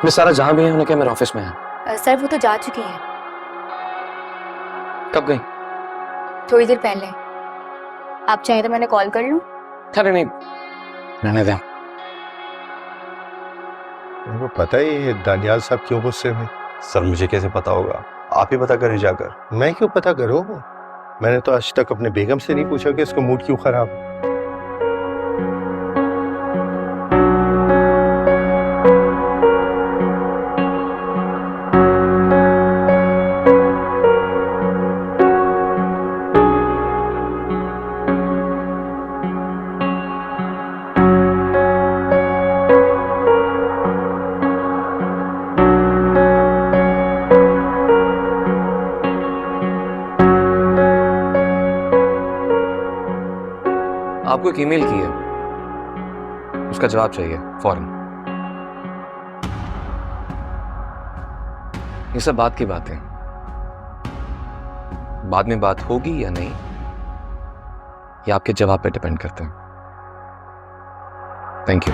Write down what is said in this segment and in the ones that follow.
Miss सारा जहां भी है उन्हें क्या मेरे ऑफिस में है? सर वो तो जा चुकी हैं। कब गई? थोड़ी देर पहले। आप चाहें तो मैंने कॉल कर लूं? अरे नहीं, रहने दें। उनको पता ही है दानियाल साहब क्यों गुस्से में? सर मुझे कैसे पता होगा, आप ही पता करें जाकर। मैं क्यों पता करूं? मैंने तो आज तक अपने बेगम से नहीं पूछा कि इसका मूड क्यों खराब। आपको एक ईमेल की है, उसका जवाब चाहिए फौरन। ये सब बात की बात है, बाद में बात होगी या नहीं ये आपके जवाब पे डिपेंड करते हैं। Thank you.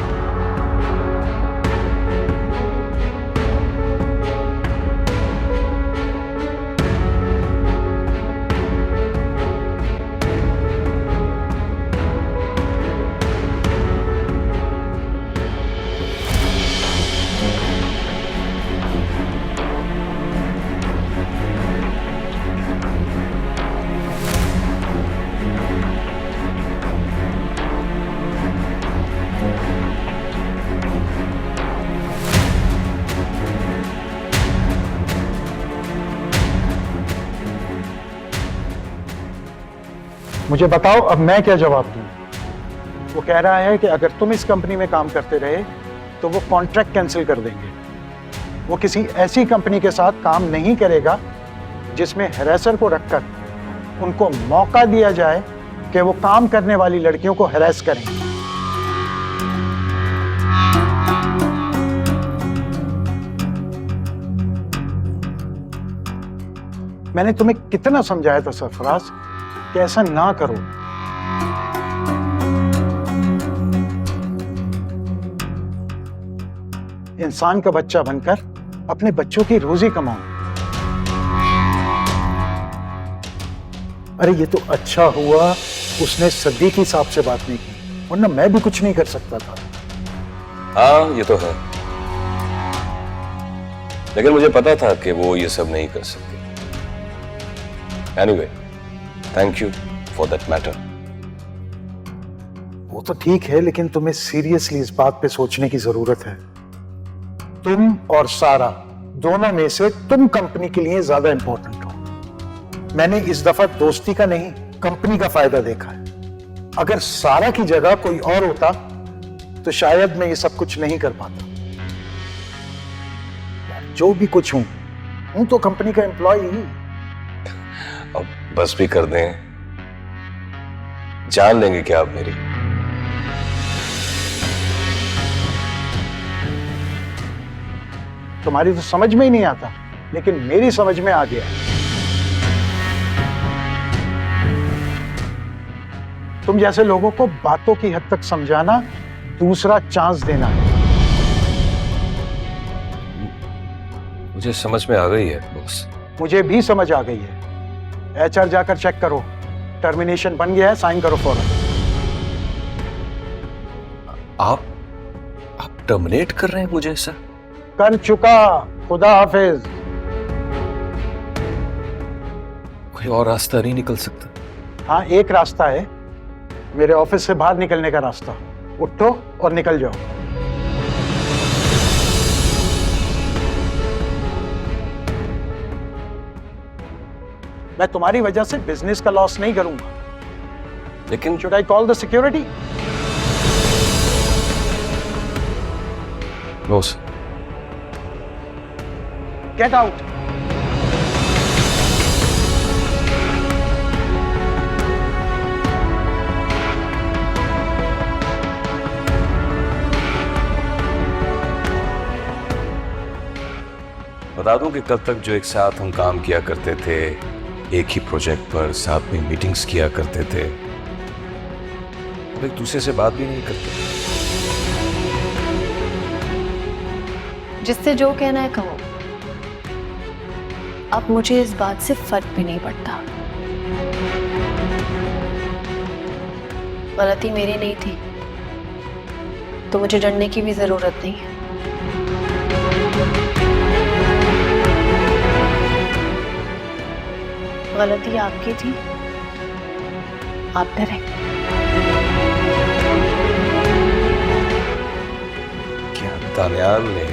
मुझे बताओ अब मैं क्या जवाब दूं? वो कह रहा है कि अगर तुम इस कंपनी में काम करते रहे तो वो कॉन्ट्रैक्ट कैंसिल कर देंगे। वो किसी ऐसी कंपनी के साथ काम नहीं करेगा जिसमें हैरेसर को रखकर उनको मौका दिया जाए कि वो काम करने वाली लड़कियों को हैरेस करें। मैंने तुम्हें कितना समझाया था सरफराज कि ऐसा ना करो। इंसान का बच्चा बनकर अपने बच्चों की रोजी कमाओ। अरे ये तो अच्छा हुआ उसने सदीकी साहब से बात नहीं की, वरना मैं भी कुछ नहीं कर सकता था। हाँ ये तो है, लेकिन मुझे पता था कि वो ये सब नहीं कर सकते। Anyway, thank you for that matter. वो तो ठीक है, लेकिन तुम्हें सीरियसली इस बात पे सोचने की जरूरत है। तुम और सारा दोनों में से तुम कंपनी के लिए ज्यादा इंपॉर्टेंट हो। मैंने इस दफा दोस्ती का नहीं कंपनी का फायदा देखा है। अगर सारा की जगह कोई और होता तो शायद मैं ये सब कुछ नहीं कर पाता। जो भी कुछ हूं तो कंपनी का एम्प्लॉय ही। अब बस भी कर दें, जान लेंगे क्या आप मेरी? तुम्हारी तो समझ में ही नहीं आता, लेकिन मेरी समझ में आ गया। तुम जैसे लोगों को बातों की हद तक समझाना दूसरा चांस देना है। मुझे समझ में आ गई है बॉस। मुझे भी समझ आ गई है। एचआर जाकर चेक करो, टर्मिनेशन बन गया है, साइन करो फौरन। आप टर्मिनेट कर रहे हैं मुझे सर? कर चुका, खुदा हाफिज। कोई और रास्ता नहीं निकल सकता? हाँ एक रास्ता है, मेरे ऑफिस से बाहर निकलने का रास्ता। उठो और निकल जाओ। मैं तुम्हारी वजह से बिजनेस का लॉस नहीं करूंगा। लेकिन should I call the security? Boss, get out. बता दूं कि कल तक जो एक साथ हम काम किया करते थे, एक ही प्रोजेक्ट पर साथ में मीटिंग्स किया करते थे, अब एक दूसरे से बात भी नहीं करते। जिससे जो कहना है कहो। अब मुझे इस बात से फर्क भी नहीं पड़ता। गलती मेरी नहीं थी तो मुझे डरने की भी जरूरत नहीं है। गलती आपकी थी, आप डरे। क्या दानियाल ने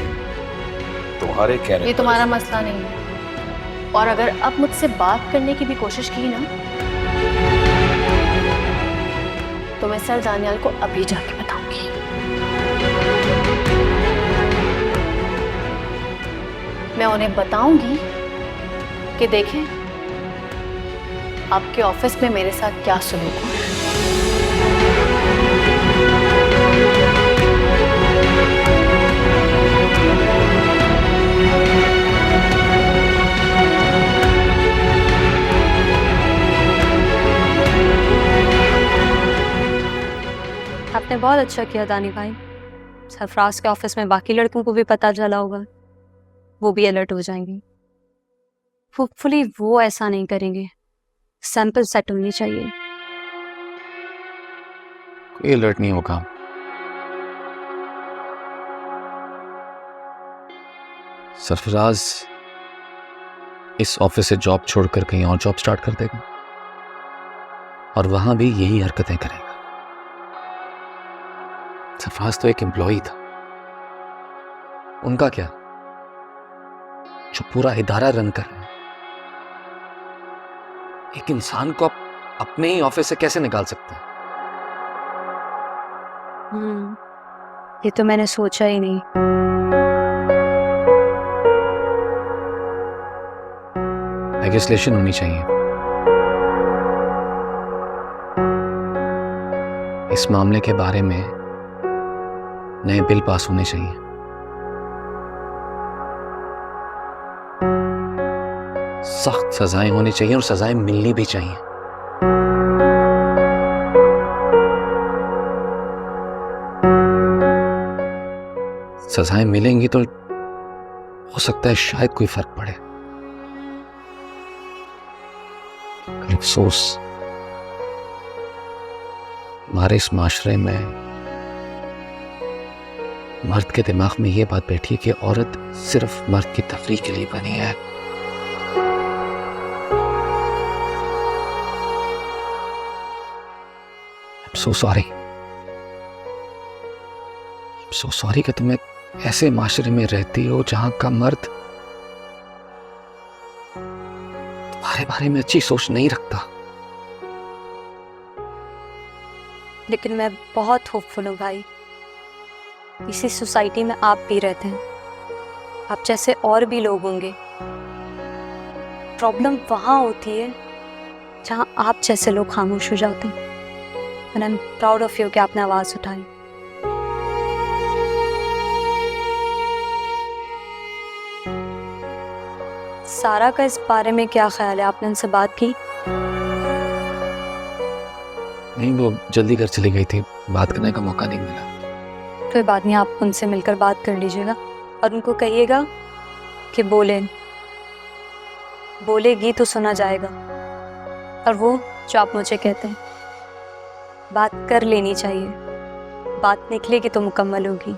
तुम्हारे कहने ये पर तुम्हारा मसला नहीं है। और अगर अब मुझसे बात करने की भी कोशिश की ना तो मैं सर दानियाल को अभी जाके बताऊंगी। मैं उन्हें बताऊंगी कि देखें आपके ऑफिस में मेरे साथ क्या सुलूक हुआ है। आपने बहुत अच्छा किया दानी भाई। सरफराज के ऑफिस में बाकी लड़कों को भी पता चला होगा, वो भी अलर्ट हो जाएंगे। होपफुली वो ऐसा नहीं करेंगे। सैंपल सेट होनी चाहिए। कोई अलर्ट नहीं होगा। सरफराज इस ऑफिस से जॉब छोड़कर कहीं और जॉब स्टार्ट कर देगा और वहां भी यही हरकतें करेगा। सरफराज तो एक एम्प्लॉई था, उनका क्या जो पूरा इदारा रन कर रहे हैं। एक इंसान को अपने ही ऑफिस से कैसे निकाल सकते हैं? ये तो मैंने सोचा ही नहीं। लेजिस्लेशन होनी चाहिए। इस मामले के बारे में नए बिल पास होने चाहिए। सख्त सजाएं होनी चाहिए और सजाएं मिलनी भी चाहिए। सजाएं मिलेंगी तो हो सकता है शायद कोई फर्क पड़े। अफसोस हमारे इस माशरे में मर्द के दिमाग में यह बात बैठी है कि औरत सिर्फ मर्द की तफरीह के लिए बनी है। I'm so sorry कि तुम एक ऐसे माशरे में रहती हो जहां का मर्द तुम्हारे बारे में अच्छी सोच नहीं रखता। लेकिन मैं बहुत होपफुल हूँ भाई। इसी सोसाइटी में आप भी रहते हैं, आप जैसे और भी लोग होंगे। प्रॉब्लम वहाँ होती है जहाँ आप जैसे लोग खामोश हो जाते हैं। And I am proud of you कि आपने आवाज़ उठाई। सारा का इस बारे में क्या ख्याल है? आपने उनसे बात की? नहीं, वो जल्दी घर चली गई थी, बात करने का मौका नहीं मिला। कोई बात नहीं, आप उनसे मिलकर बात कर लीजिएगा और उनको कहिएगा कि बोलेगी तो सुना जाएगा। और वो जो आप मुझे कहते हैं, बात कर लेनी चाहिए। बात निकलेगी तो मुकम्मल होगी।